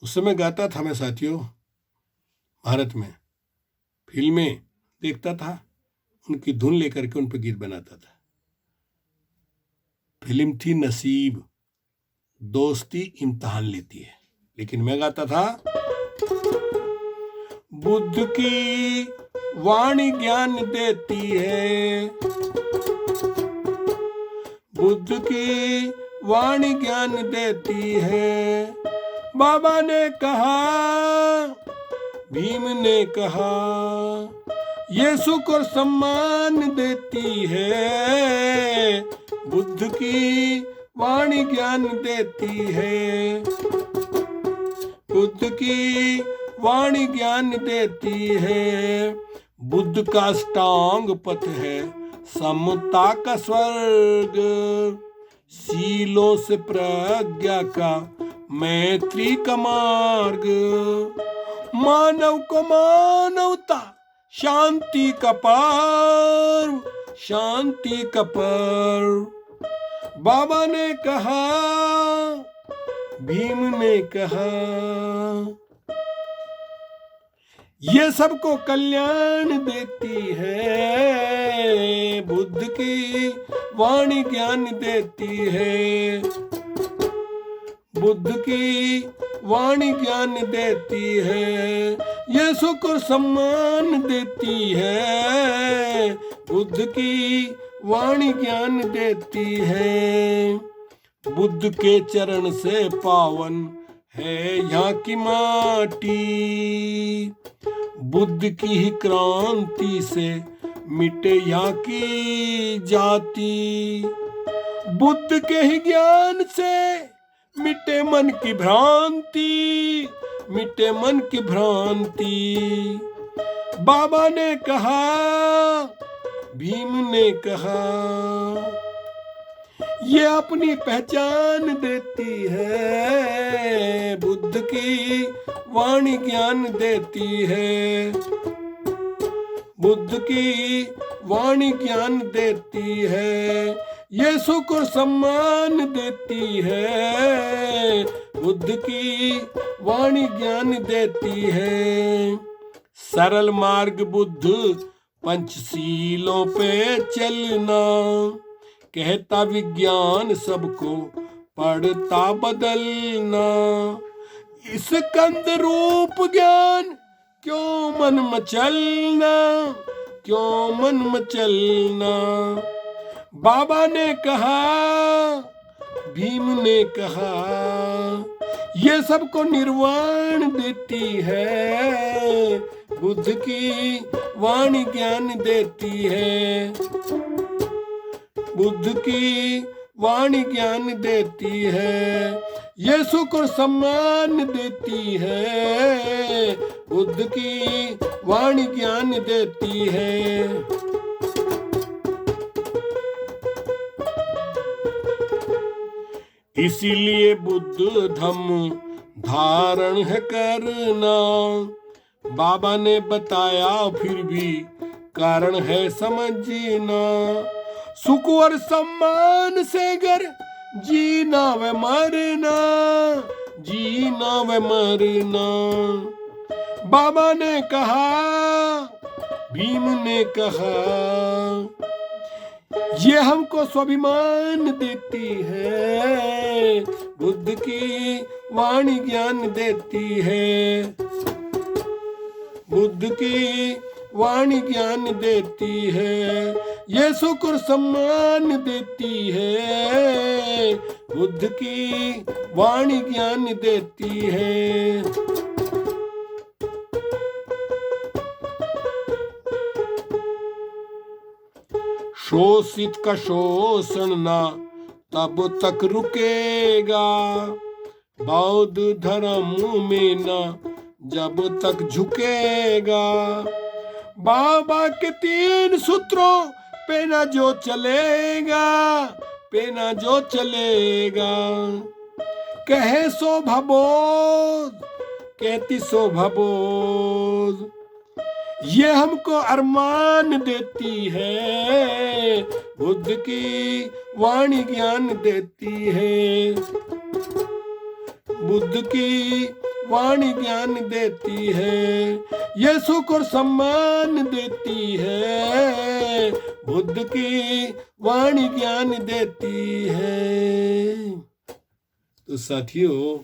उस समय गाता था मैं साथियों, भारत में फिल्में देखता था, उनकी धुन लेकर के उन पर गीत बनाता था। फिल्म थी नसीब, दोस्ती इम्तिहान लेती है, लेकिन मैं गाता था बुद्ध की वाणी ज्ञान देती है, बुद्ध की वाणी ज्ञान देती है। बाबा ने कहा, भीम ने कहा, यीशु को सम्मान देती है, बुद्ध की वाणी ज्ञान देती है, बुद्ध की वाणी ज्ञान देती है। बुद्ध का अष्टांग पथ है समता का स्वर्ग, शीलों से प्रज्ञा का मैत्री का मार्ग, मानव को मानवता शांति का पर्व, शांति का पर्व। बाबा ने कहा, भीम ने कहा, ये सबको कल्याण देती है, बुद्ध की वाणी ज्ञान देती है, बुद्ध की वाणी ज्ञान देती है। यीशु को सम्मान देती है, बुद्ध की वाणी ज्ञान देती है। बुद्ध के चरण से पावन है यहाँ की माटी, बुद्ध की ही क्रांति से मिटे यहाँ की जाति, बुद्ध के ही ज्ञान से मिटे मन की भ्रांति, मिटे मन की भ्रांति। बाबा ने कहा, भीम ने कहा, ये अपनी पहचान देती है, बुद्ध की वाणी ज्ञान देती है, बुद्ध की वाणी ज्ञान देती है। यीशु को सम्मान देती है, बुद्ध की वाणी ज्ञान देती है। सरल मार्ग बुद्ध पंचशीलों पे चलना, कहता विज्ञान सबको पढ़ता बदलना। इस कंद रूप ज्ञान क्यों मन मचलना, क्यों मन मचलना। बाबा ने कहा, भीम ने कहा, ये सबको निर्वाण देती है, बुद्ध की वाणी ज्ञान देती है, बुद्ध की वाणी ज्ञान देती है। यीशु को सम्मान देती है, बुद्ध की वाणी ज्ञान देती है। इसीलिए बुद्ध धम्म धारण है करना, बाबा ने बताया फिर भी कारण है समझना। सुख और सम्मान से गर जीना व मरना, जीना व मरना। बाबा ने कहा, भीम ने कहा, ये हमको स्वाभिमान देती है, बुद्ध की वाणी ज्ञान देती है, बुद्ध की वाणी ज्ञान देती है। यीशु को सम्मान देती है, बुद्ध की वाणी ज्ञान देती है। शोषित का शोषण ना तब तक रुकेगा, बौद्ध धर्म में ना जब तक झुकेगा। बाबा के 3 सूत्रों पे ना जो चलेगा, पे ना जो चलेगा। कहे शोभा बोध, कहती शोभा बोध, ये हमको अरमान देती है, बुद्ध की वाणी ज्ञान देती है, बुद्ध की वाणी ज्ञान देती है, ये सुख और सम्मान देती है, बुद्ध की वाणी ज्ञान देती है। तो साथियों,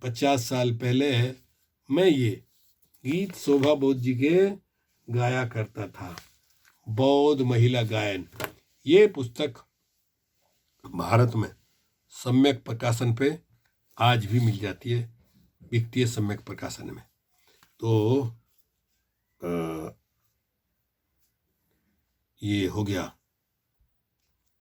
50 साल पहले मैं ये गीत शोभा बौद्ध जी के गाया करता था, बौद्ध महिला गायन। ये पुस्तक भारत में सम्यक प्रकाशन पे आज भी मिल जाती है, बिकती है सम्यक प्रकाशन में। तो ये हो गया